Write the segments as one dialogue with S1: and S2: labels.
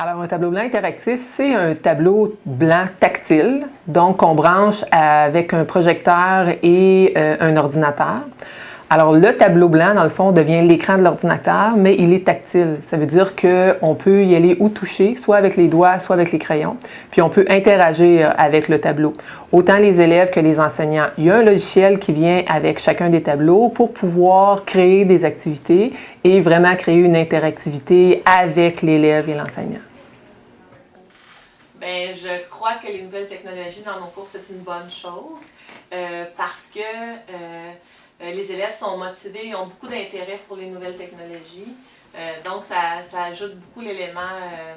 S1: Alors, un tableau blanc interactif, c'est un tableau blanc tactile, donc qu'on branche avec un projecteur et un ordinateur. Alors, le tableau blanc, dans le fond, devient l'écran de l'ordinateur, mais il est tactile. Ça veut dire qu'on peut y aller ou toucher, soit avec les doigts, soit avec les crayons. Puis, on peut interagir avec le tableau. Autant les élèves que les enseignants. Il y a un logiciel qui vient avec chacun des tableaux pour pouvoir créer des activités et vraiment créer une interactivité avec l'élève et l'enseignant.
S2: Bien, je crois que les nouvelles technologies dans nos cours, c'est une bonne chose parce que les élèves sont motivés, ils ont beaucoup d'intérêt pour les nouvelles technologies. Donc, ça ajoute beaucoup l'élément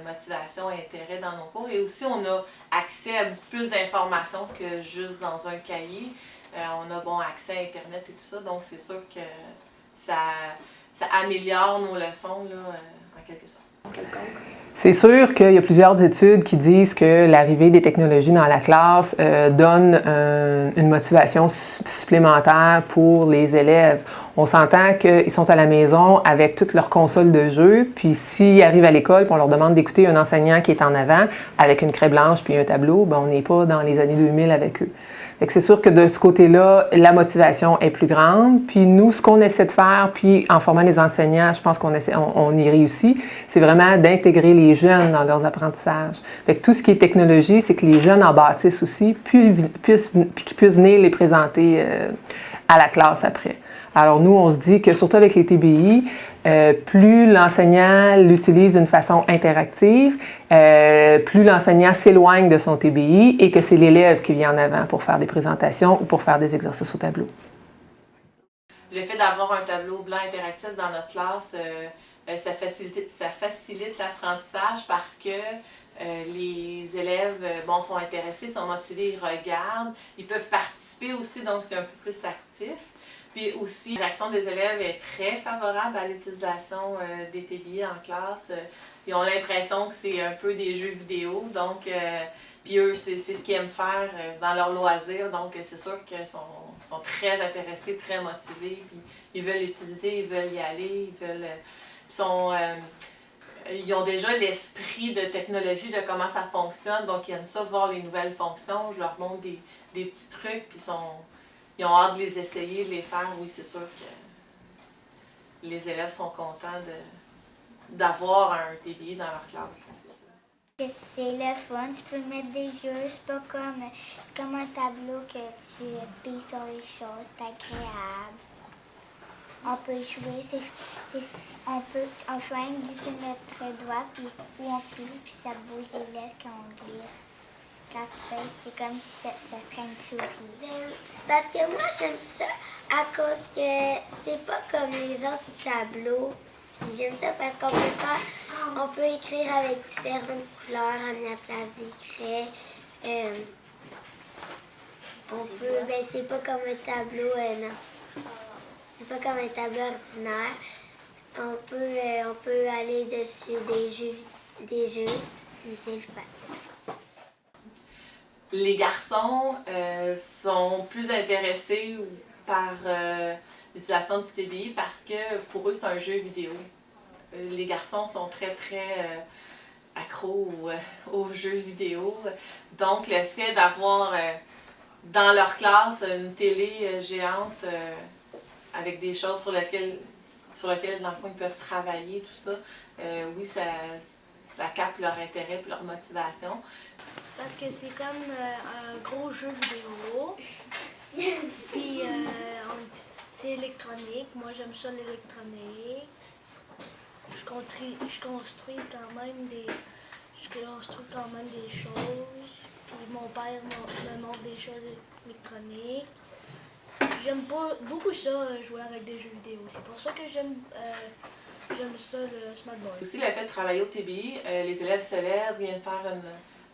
S2: motivation et intérêt dans nos cours. Et aussi, on a accès à beaucoup plus d'informations que juste dans un cahier. On a accès à Internet et tout ça, donc c'est sûr que ça améliore nos leçons là, en quelque sorte.
S1: C'est sûr qu'il y a plusieurs études qui disent que l'arrivée des technologies dans la classe donne une motivation supplémentaire pour les élèves. On s'entend qu'ils sont à la maison avec toutes leurs consoles de jeux, puis s'ils arrivent à l'école et on leur demande d'écouter un enseignant qui est en avant avec une craie blanche puis un tableau, ben on n'est pas dans les années 2000 avec eux. C'est sûr que de ce côté-là, la motivation est plus grande. Puis nous, ce qu'on essaie de faire, puis en formant les enseignants, je pense qu'on y réussit, c'est vraiment d'intégrer les jeunes dans leurs apprentissages. Fait que tout ce qui est technologie, c'est que les jeunes en bâtissent aussi, puis qu'ils puissent venir les présenter à la classe après. Alors nous, on se dit que surtout avec les TBI, plus l'enseignant l'utilise d'une façon interactive, plus l'enseignant s'éloigne de son TBI et que c'est l'élève qui vient en avant pour faire des présentations ou pour faire des exercices au tableau.
S2: Le fait d'avoir un tableau blanc interactif dans notre classe, ça facilite l'apprentissage parce que les élèves sont intéressés, sont motivés, ils regardent, ils peuvent participer aussi, donc c'est un peu plus actif. Puis aussi, la réaction des élèves est très favorable à l'utilisation des TBI en classe. Ils ont l'impression que c'est un peu des jeux vidéo, donc puis eux, c'est ce qu'ils aiment faire dans leur loisir, donc c'est sûr qu'ils sont très intéressés, très motivés, puis ils veulent l'utiliser, ils veulent y aller, ils ont déjà l'esprit de technologie, de comment ça fonctionne, donc ils aiment ça voir les nouvelles fonctions. Je leur montre des petits trucs, puis ils ont hâte de les essayer, de les faire. Oui, c'est sûr que les élèves sont contents d'avoir un TBI dans leur classe, c'est sûr.
S3: C'est le fun, tu peux mettre des jeux, c'est comme un tableau que tu pises sur les choses, c'est agréable. On peut jouer, on fait même glisser notre doigt, puis où on plie, puis ça bouge les lettres quand on glisse. Quand tu pèses, c'est comme si ça serait une souris.
S4: Parce que moi, j'aime ça à cause que c'est pas comme les autres tableaux. J'aime ça parce on peut écrire avec différentes couleurs à la place des craies. C'est pas comme un tableau, non. C'est pas comme un tableau ordinaire. On peut aller dessus des jeux, et c'est le fun.
S2: Les garçons sont plus intéressés par l'utilisation du TBI parce que pour eux, c'est un jeu vidéo. Les garçons sont très accros aux jeux vidéo. Donc, le fait d'avoir dans leur classe une télé géante avec des choses sur lesquelles, dans le fond, ils peuvent travailler, tout ça, oui, ça capte leur intérêt et leur motivation.
S5: Parce que c'est comme un gros jeu vidéo. Puis c'est électronique. Moi, j'aime ça l'électronique. Je construis quand même des choses. Puis mon père me montre des choses électroniques. J'aime pas beaucoup ça, jouer avec des jeux vidéo. C'est pour ça que j'aime ça, le smartboard.
S2: Aussi, le fait de travailler au TBI, les élèves se lèvent, viennent faire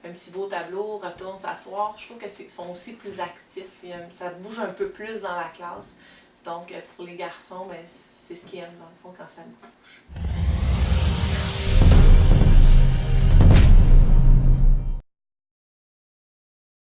S2: un petit beau tableau, retournent s'asseoir. Je trouve qu'ils sont aussi plus actifs. Ça bouge un peu plus dans la classe. Donc, pour les garçons, c'est ce qu'ils aiment dans le fond quand ça bouge.